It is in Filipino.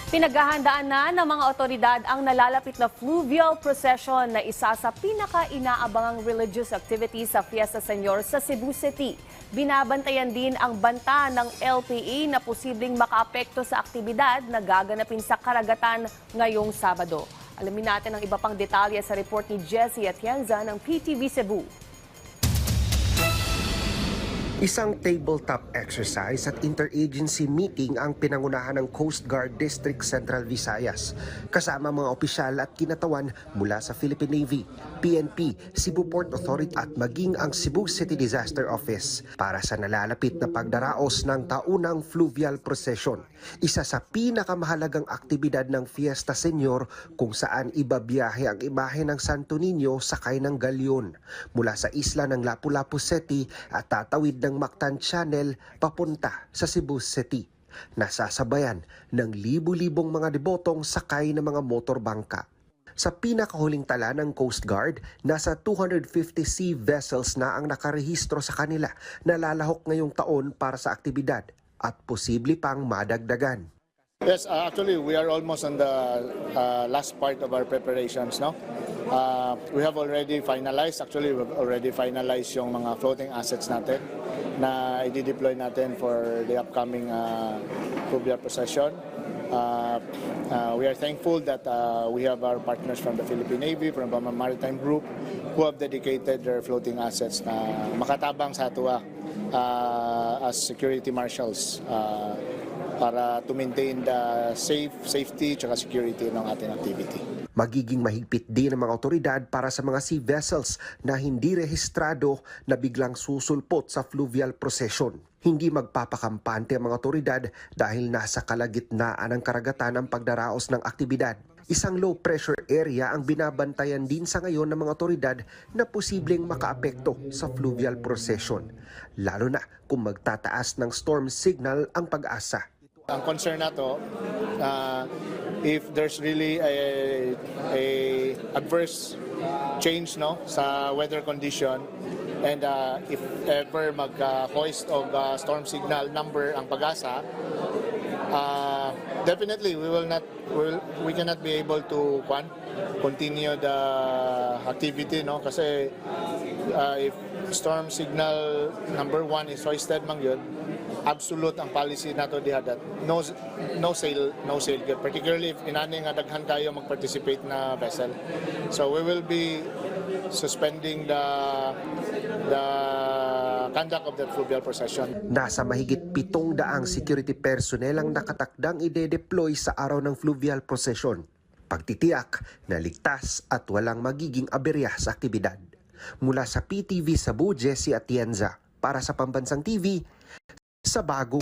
Pinaghahandaan na ng mga otoridad ang nalalapit na fluvial procession na isa sa pinaka-inaabangang religious activity sa Fiesta Señor sa Cebu City. Binabantayan din ang banta ng LPA na posibleng makaapekto sa aktibidad na gaganapin sa karagatan ngayong Sabado. Alamin natin ang iba pang detalye sa report ni Jessie Atienza ng PTV Cebu. Isang tabletop exercise at interagency meeting ang pinangunahan ng Coast Guard District Central Visayas kasama mga opisyal at kinatawan mula sa Philippine Navy, PNP, Cebu Port Authority at maging ang Cebu City Disaster Office para sa nalalapit na pagdaraos ng taunang fluvial procession. Isa sa pinakamahalagang aktibidad ng Fiesta Señor kung saan ibabiyahe ang imahe ng Santo Niño sakay ng galyon mula sa isla ng Lapu-Lapu City at tatawid ng Mactan Channel papunta sa Cebu City. Nasasabayan ng libu-libong mga debotong sakay ng mga motorbangka. Sa pinakahuling tala ng Coast Guard, nasa 250 sea vessels na ang nakarehistro sa kanila na lalahok ngayong taon para sa aktibidad at posible pang madagdagan. Yes, actually we are almost on the last part of our preparations now. We have already finalized, yung mga floating assets natin na i-deploy natin for the upcoming fluvial procession. We are thankful that we have our partners from the Philippine Navy, from the Maritime Group, who have dedicated their floating assets na makatabang sa tuwa as security marshals para to maintain the safety at security ng ating activity. Magiging mahigpit din ang mga otoridad para sa mga sea vessels na hindi rehistrado na biglang susulpot sa fluvial procession. Hindi magpapakampante ang mga otoridad dahil nasa kalagitnaan ng karagatan ang pagdaraos ng aktibidad. Isang low-pressure area ang binabantayan din sa ngayon ng mga otoridad na posibleng makaapekto sa fluvial procession, lalo na kung magtataas ng storm signal ang Pag-asa. Ang concern na to, if there's really a adverse change sa weather condition and if ever mag-hoist of storm signal number ang Pag-asa, definitely we cannot be able to continue the activity kasi if storm signal number 1 is hoisted yun, absolute ang policy nato diha that no sail good, particularly if inani nga daghan kayo mag-participate na vessel. So we will be suspending the conduct of the fluvial procession. Nasa mahigit 700 security personnel ang nakatakdang ide-deploy sa araw ng fluvial procession. Pagtitiyak na ligtas at walang magiging aberya sa aktibidad. Mula sa PTV Cebu, Jessie Atienza para sa Pambansang TV sa Bago.